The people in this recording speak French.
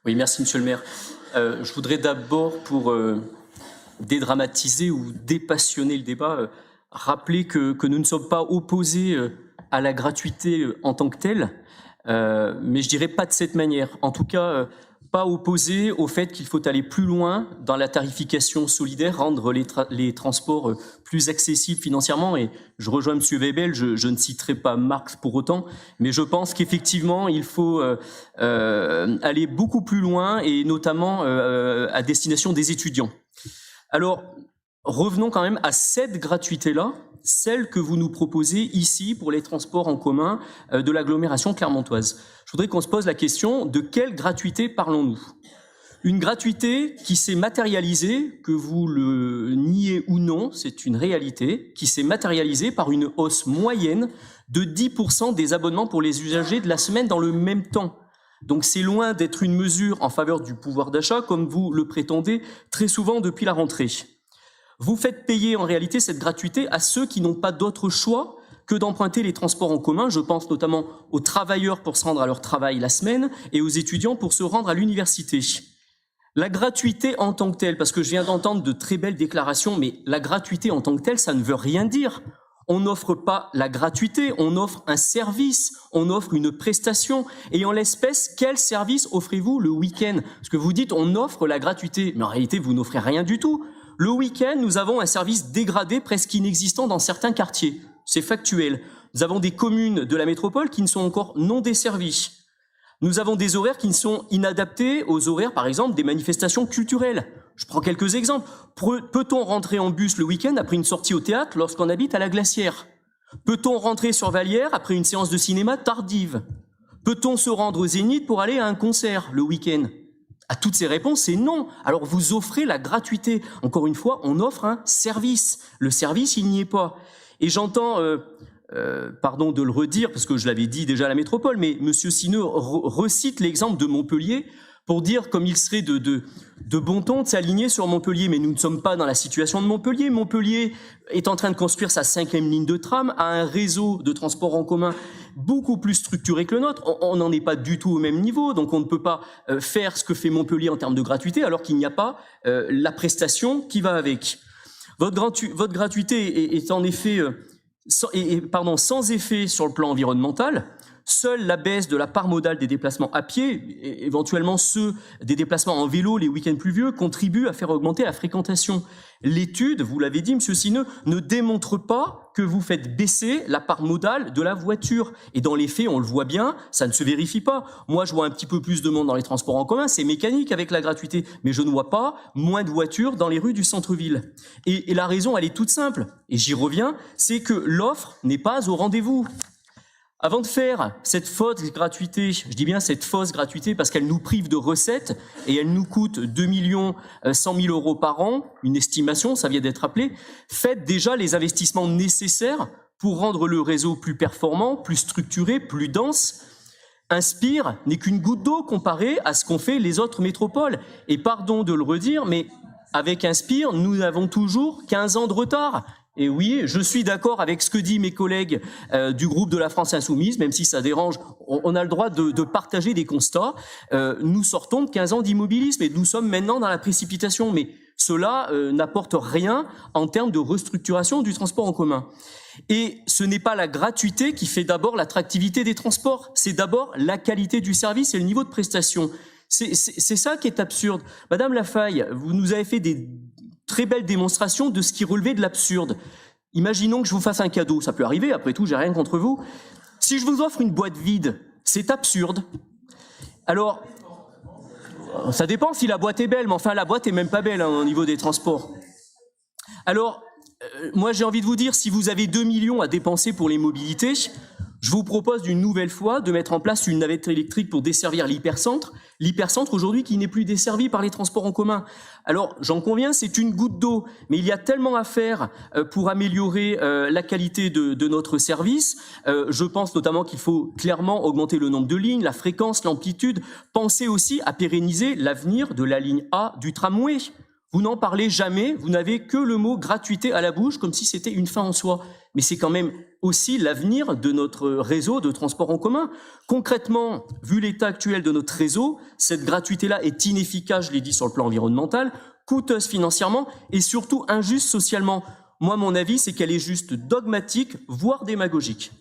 Oui, merci Monsieur le maire. Je voudrais d'abord, pour dédramatiser ou dépassionner le débat, rappeler que nous ne sommes pas opposés à la gratuité en tant que telle, mais je dirais pas de cette manière. En tout cas, pas opposés au fait qu'il faut aller plus loin dans la tarification solidaire, rendre les transports plus accessibles financièrement. Et je rejoins M. Webel, je ne citerai pas Marx pour autant, mais je pense qu'effectivement, il faut aller beaucoup plus loin, et notamment à destination des étudiants. Alors, revenons quand même à cette gratuité-là, celle que vous nous proposez ici pour les transports en commun de l'agglomération clermontoise. Je voudrais qu'on se pose la question de quelle gratuité parlons-nous? Une gratuité qui s'est matérialisée, que vous le niez ou non, c'est une réalité, qui s'est matérialisée par une hausse moyenne de 10% des abonnements pour les usagers de la semaine dans le même temps. Donc c'est loin d'être une mesure en faveur du pouvoir d'achat, comme vous le prétendez très souvent depuis la rentrée. Vous faites payer en réalité cette gratuité à ceux qui n'ont pas d'autre choix que d'emprunter les transports en commun. Je pense notamment aux travailleurs pour se rendre à leur travail la semaine et aux étudiants pour se rendre à l'université. La gratuité en tant que telle, parce que je viens d'entendre de très belles déclarations, mais la gratuité en tant que telle, ça ne veut rien dire. On n'offre pas la gratuité, on offre un service, on offre une prestation. Et en l'espèce, quel service offrez-vous le week-end? Parce que vous dites on offre la gratuité, mais en réalité, vous n'offrez rien du tout. Le week-end, nous avons un service dégradé, presque inexistant dans certains quartiers. C'est factuel. Nous avons des communes de la métropole qui ne sont encore non desservies. Nous avons des horaires qui ne sont inadaptés aux horaires, par exemple, des manifestations culturelles. Je prends quelques exemples. Peut-on rentrer en bus le week-end après une sortie au théâtre lorsqu'on habite à la Glacière? Peut-on rentrer sur Vallière après une séance de cinéma tardive? Peut-on se rendre au Zénith pour aller à un concert le week-end? À toutes ces réponses, c'est non. Alors vous offrez la gratuité. Encore une fois, on offre un service. Le service, il n'y est pas. Et j'entends, pardon de le redire, parce que je l'avais dit déjà à la métropole, mais M. Sineux recite l'exemple de Montpellier pour dire comme il serait de bon ton de s'aligner sur Montpellier. Mais nous ne sommes pas dans la situation de Montpellier. Montpellier est en train de construire sa 5e ligne de tram, a un réseau de transport en commun beaucoup plus structuré que le nôtre. On n'en est pas du tout au même niveau, donc on ne peut pas faire ce que fait Montpellier en termes de gratuité, alors qu'il n'y a pas la prestation qui va avec. Votre gratuité est en effet sans effet sur le plan environnemental. Seule la baisse de la part modale des déplacements à pied, et éventuellement ceux des déplacements en vélo les week-ends pluvieux, contribue à faire augmenter la fréquentation. L'étude, vous l'avez dit, M. Sineux, ne démontre pas que vous faites baisser la part modale de la voiture. Et dans les faits, on le voit bien, ça ne se vérifie pas. Moi, je vois un petit peu plus de monde dans les transports en commun, c'est mécanique avec la gratuité, mais je ne vois pas moins de voitures dans les rues du centre-ville. Et la raison, elle est toute simple, et j'y reviens, c'est que l'offre n'est pas au rendez-vous. Avant de faire cette fausse gratuité, je dis bien cette fausse gratuité parce qu'elle nous prive de recettes et elle nous coûte 2 100 000 € par an, une estimation, ça vient d'être rappelé, faites déjà les investissements nécessaires pour rendre le réseau plus performant, plus structuré, plus dense. Inspire n'est qu'une goutte d'eau comparée à ce qu'ont fait les autres métropoles. Et pardon de le redire, mais avec Inspire, nous avons toujours 15 ans de retard. Et oui, je suis d'accord avec ce que disent mes collègues du groupe de la France Insoumise, même si ça dérange, on a le droit de partager des constats. Nous sortons de 15 ans d'immobilisme et nous sommes maintenant dans la précipitation. Mais cela n'apporte rien en termes de restructuration du transport en commun. Et ce n'est pas la gratuité qui fait d'abord l'attractivité des transports, c'est d'abord la qualité du service et le niveau de prestation. C'est ça qui est absurde. Madame Lafaille, vous nous avez fait des très belle démonstration de ce qui relevait de l'absurde. Imaginons que je vous fasse un cadeau, ça peut arriver, après tout, j'ai rien contre vous. Si je vous offre une boîte vide, c'est absurde. Alors, ça dépend si la boîte est belle, mais enfin, la boîte est même pas belle au niveau des transports. Alors, moi, j'ai envie de vous dire, si vous avez 2 millions à dépenser pour les mobilités, je vous propose d'une nouvelle fois de mettre en place une navette électrique pour desservir l'hypercentre. L'hypercentre aujourd'hui qui n'est plus desservi par les transports en commun. Alors, j'en conviens, c'est une goutte d'eau, mais il y a tellement à faire pour améliorer la qualité de notre service. Je pense notamment qu'il faut clairement augmenter le nombre de lignes, la fréquence, l'amplitude. Pensez aussi à pérenniser l'avenir de la ligne A du tramway. Vous n'en parlez jamais, vous n'avez que le mot gratuité à la bouche, comme si c'était une fin en soi. mais c'est quand même aussi l'avenir de notre réseau de transport en commun. Concrètement, vu l'état actuel de notre réseau, cette gratuité-là est inefficace, je l'ai dit, sur le plan environnemental, coûteuse financièrement et surtout injuste socialement. Moi, mon avis, c'est qu'elle est juste dogmatique, voire démagogique.